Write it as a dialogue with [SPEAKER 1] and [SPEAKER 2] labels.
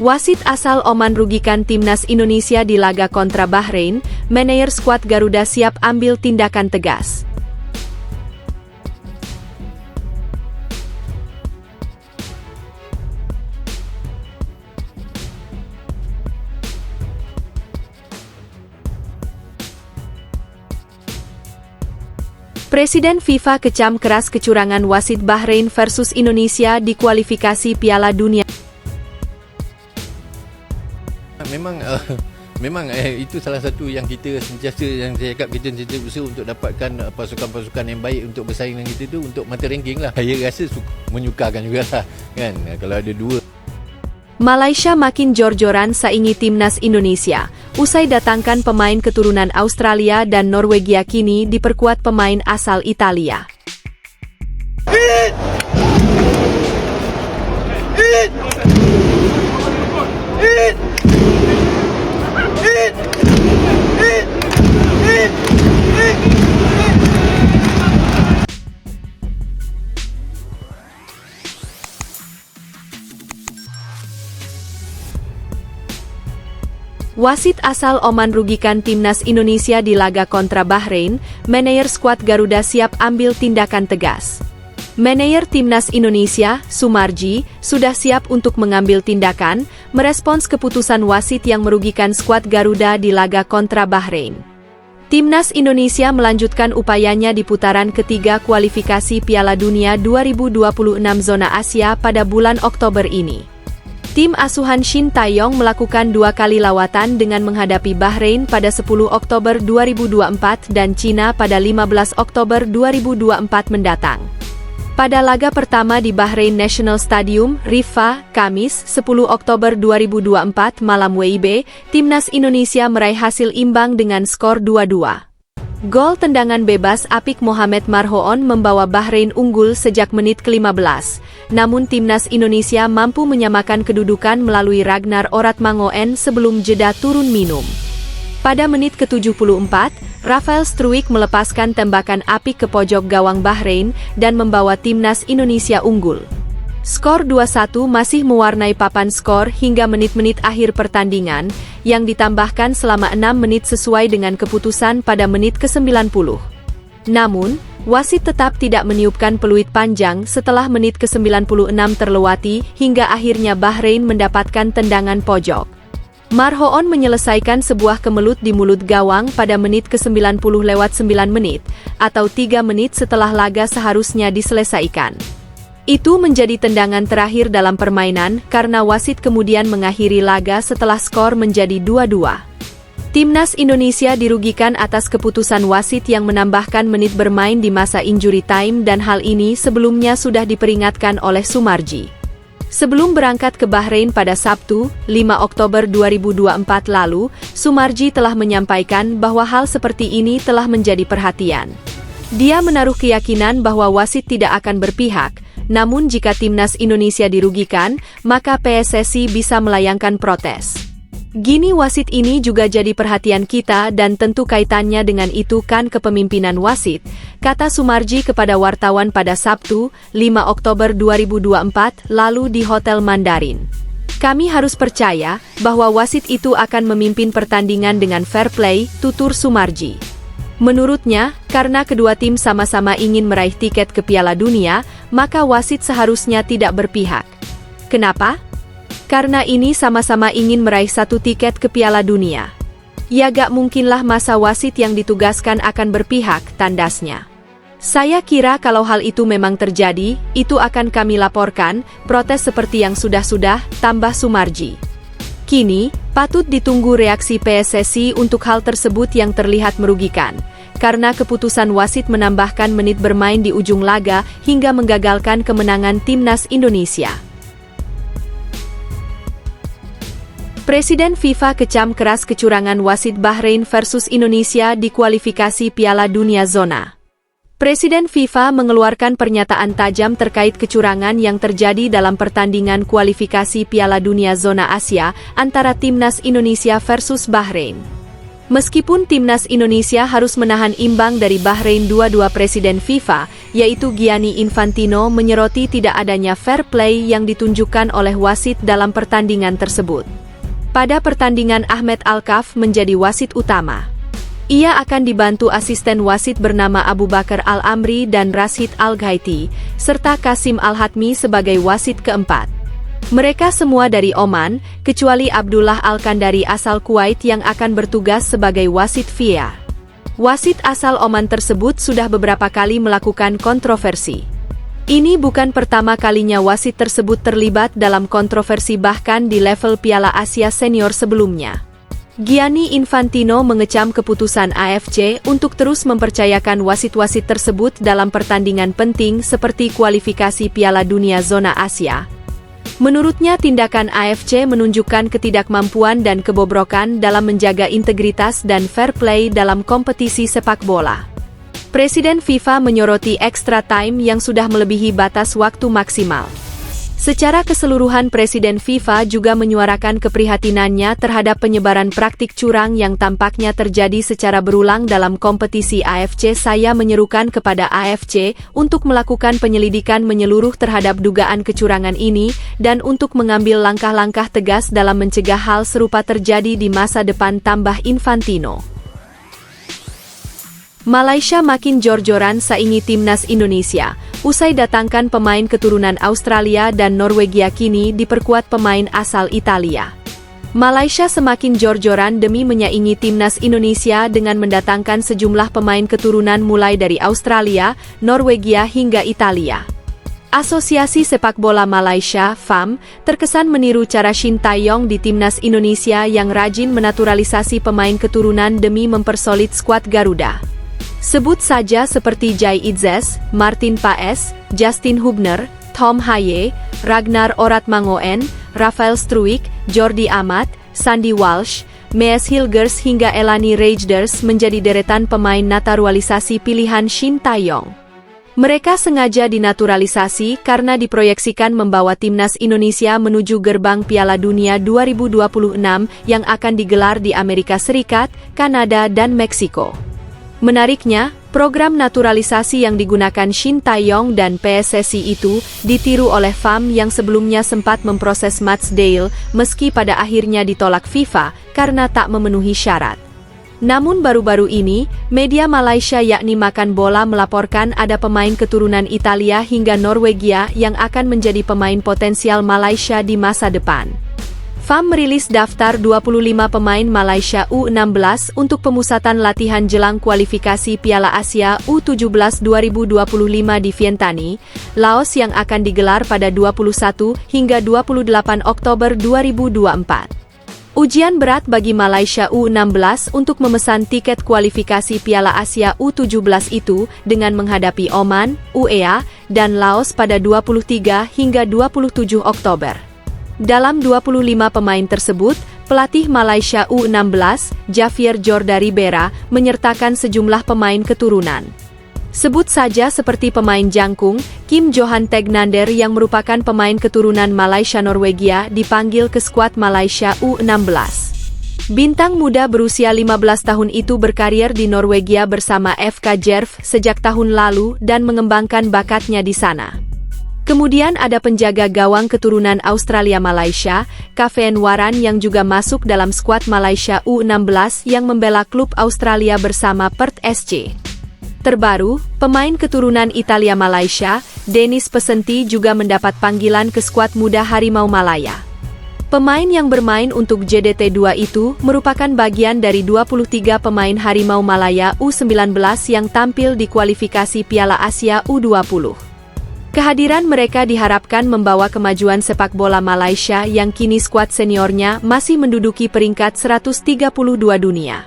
[SPEAKER 1] Wasit asal Oman rugikan timnas Indonesia di laga kontra Bahrain, manajer skuad Garuda siap ambil tindakan tegas. Presiden FIFA kecam keras kecurangan wasit Bahrain versus Indonesia di kualifikasi Piala Dunia.
[SPEAKER 2] Memang itu salah satu yang kita sentiasa, yang saya cakap, kita sentiasa berusaha untuk dapatkan pasukan-pasukan yang baik untuk bersaing dengan kita tu, untuk mata ranking lah. Saya rasa menyukarkan jugalah kan, kalau ada dua.
[SPEAKER 1] Malaysia makin jor-joran saingi timnas Indonesia. Usai datangkan pemain keturunan Australia dan Norwegia, kini diperkuat pemain asal Italia. Wasit asal Oman rugikan timnas Indonesia di laga kontra Bahrain, manajer skuad Garuda siap ambil tindakan tegas. Manajer timnas Indonesia, Sumarji, sudah siap untuk mengambil tindakan, merespons keputusan wasit yang merugikan skuad Garuda di laga kontra Bahrain. Timnas Indonesia melanjutkan upayanya di putaran ketiga kualifikasi Piala Dunia 2026 zona Asia pada bulan Oktober ini. Tim asuhan Shin Tae-yong melakukan 2 kali lawatan dengan menghadapi Bahrain pada 10 Oktober 2024 dan Cina pada 15 Oktober 2024 mendatang. Pada laga pertama di Bahrain National Stadium, Riffa, Kamis, 10 Oktober 2024 malam WIB, timnas Indonesia meraih hasil imbang dengan skor 2-2. Gol tendangan bebas Apik Mohamed Marhoon membawa Bahrain unggul sejak menit ke-15, namun timnas Indonesia mampu menyamakan kedudukan melalui Ragnar Oratmangoen sebelum jeda turun minum. Pada menit ke-74, Rafael Struijk melepaskan tembakan apik ke pojok gawang Bahrain dan membawa timnas Indonesia unggul. Skor 2-1 masih mewarnai papan skor hingga menit-menit akhir pertandingan, yang ditambahkan selama 6 menit sesuai dengan keputusan pada menit ke-90. Namun, wasit tetap tidak meniupkan peluit panjang setelah menit ke-96 terlewati hingga akhirnya Bahrain mendapatkan tendangan pojok. Marhoon menyelesaikan sebuah kemelut di mulut gawang pada menit ke-90 lewat 9 menit, atau 3 menit setelah laga seharusnya diselesaikan. Itu menjadi tendangan terakhir dalam permainan karena wasit kemudian mengakhiri laga setelah skor menjadi 2-2. Timnas Indonesia dirugikan atas keputusan wasit yang menambahkan menit bermain di masa injury time, dan hal ini sebelumnya sudah diperingatkan oleh Sumarji. Sebelum berangkat ke Bahrain pada Sabtu, 5 Oktober 2024 lalu, Sumarji telah menyampaikan bahwa hal seperti ini telah menjadi perhatian. Dia menaruh keyakinan bahwa wasit tidak akan berpihak, namun jika timnas Indonesia dirugikan, maka PSSI bisa melayangkan protes. Gini, wasit ini juga jadi perhatian kita dan tentu kaitannya dengan itu kan kepemimpinan wasit, kata Sumarji kepada wartawan pada Sabtu, 5 Oktober 2024 lalu di Hotel Mandarin. Kami harus percaya bahwa wasit itu akan memimpin pertandingan dengan fair play, tutur Sumarji. Menurutnya, karena kedua tim sama-sama ingin meraih tiket ke Piala Dunia, maka wasit seharusnya tidak berpihak. Kenapa? Karena ini sama-sama ingin meraih 1 tiket ke Piala Dunia. Ya gak mungkinlah masa wasit yang ditugaskan akan berpihak, tandasnya. Saya kira kalau hal itu memang terjadi, itu akan kami laporkan, protes seperti yang sudah-sudah, tambah Sumarji. Kini, patut ditunggu reaksi PSSI untuk hal tersebut yang terlihat merugikan, karena keputusan wasit menambahkan menit bermain di ujung laga hingga menggagalkan kemenangan timnas Indonesia. Presiden FIFA kecam keras kecurangan wasit Bahrain versus Indonesia di kualifikasi Piala Dunia zona. Presiden FIFA mengeluarkan pernyataan tajam terkait kecurangan yang terjadi dalam pertandingan kualifikasi Piala Dunia zona Asia antara timnas Indonesia versus Bahrain. Meskipun timnas Indonesia harus menahan imbang dari Bahrain, dua Presiden FIFA, yaitu Gianni Infantino, menyoroti tidak adanya fair play yang ditunjukkan oleh wasit dalam pertandingan tersebut. Pada pertandingan, Ahmed Alkaf menjadi wasit utama. Ia akan dibantu asisten wasit bernama Abu Bakar Al-Amri dan Rashid Al-Ghaiti, serta Kasim Al-Hatmi sebagai wasit keempat. Mereka semua dari Oman, kecuali Abdullah Al-Kandari asal Kuwait yang akan bertugas sebagai wasit VAR. Wasit asal Oman tersebut sudah beberapa kali melakukan kontroversi. Ini bukan pertama kalinya wasit tersebut terlibat dalam kontroversi bahkan di level Piala Asia Senior sebelumnya. Gianni Infantino mengecam keputusan AFC untuk terus mempercayakan wasit-wasit tersebut dalam pertandingan penting seperti kualifikasi Piala Dunia Zona Asia. Menurutnya, tindakan AFC menunjukkan ketidakmampuan dan kebobrokan dalam menjaga integritas dan fair play dalam kompetisi sepak bola. Presiden FIFA menyoroti extra time yang sudah melebihi batas waktu maksimal. Secara keseluruhan, Presiden FIFA juga menyuarakan keprihatinannya terhadap penyebaran praktik curang yang tampaknya terjadi secara berulang dalam kompetisi AFC. Saya menyerukan kepada AFC untuk melakukan penyelidikan menyeluruh terhadap dugaan kecurangan ini dan untuk mengambil langkah-langkah tegas dalam mencegah hal serupa terjadi di masa depan, tambah Infantino. Malaysia makin jor-joran saingi timnas Indonesia. Usai datangkan pemain keturunan Australia dan Norwegia, kini diperkuat pemain asal Italia. Malaysia semakin jor-joran demi menyaingi timnas Indonesia dengan mendatangkan sejumlah pemain keturunan mulai dari Australia, Norwegia hingga Italia. Asosiasi Sepak Bola Malaysia (FAM) terkesan meniru cara Shin Tae-yong di timnas Indonesia yang rajin menaturalisasi pemain keturunan demi mempersolid skuad Garuda. Sebut saja seperti Jai Itzes, Martin Paes, Justin Hubner, Tom Haye, Ragnar Oratmangoen, Rafael Struijk, Jordi Amat, Sandy Walsh, Mees Hilgers hingga Elani Rejders menjadi deretan pemain naturalisasi pilihan Shin Tae-yong. Mereka sengaja dinaturalisasi karena diproyeksikan membawa timnas Indonesia menuju gerbang Piala Dunia 2026 yang akan digelar di Amerika Serikat, Kanada, dan Meksiko. Menariknya, program naturalisasi yang digunakan Shin Tae-yong dan PSSI itu ditiru oleh FAM yang sebelumnya sempat memproses Matsdale meski pada akhirnya ditolak FIFA karena tak memenuhi syarat. Namun baru-baru ini, media Malaysia yakni Makan Bola melaporkan ada pemain keturunan Italia hingga Norwegia yang akan menjadi pemain potensial Malaysia di masa depan. FAM merilis daftar 25 pemain Malaysia U16 untuk pemusatan latihan jelang kualifikasi Piala Asia U17 2025 di Vientiane, Laos yang akan digelar pada 21 hingga 28 Oktober 2024. Ujian berat bagi Malaysia U16 untuk memesan tiket kualifikasi Piala Asia U17 itu dengan menghadapi Oman, UEA, dan Laos pada 23 hingga 27 Oktober. Dalam 25 pemain tersebut, pelatih Malaysia U16, Javier Jorda Ribera, menyertakan sejumlah pemain keturunan. Sebut saja seperti pemain jangkung, Kim Johan Tegnander yang merupakan pemain keturunan Malaysia Norwegia dipanggil ke skuad Malaysia U16. Bintang muda berusia 15 tahun itu berkarier di Norwegia bersama FK Jerv sejak tahun lalu dan mengembangkan bakatnya di sana. Kemudian ada penjaga gawang keturunan Australia-Malaysia, Kaveen Waran yang juga masuk dalam skuad Malaysia U16 yang membela klub Australia bersama Perth SC. Terbaru, pemain keturunan Italia-Malaysia, Denis Pesenti juga mendapat panggilan ke skuad muda Harimau Malaya. Pemain yang bermain untuk JDT2 itu merupakan bagian dari 23 pemain Harimau Malaya U19 yang tampil di kualifikasi Piala Asia U20. Kehadiran mereka diharapkan membawa kemajuan sepak bola Malaysia yang kini skuad seniornya masih menduduki peringkat 132 dunia.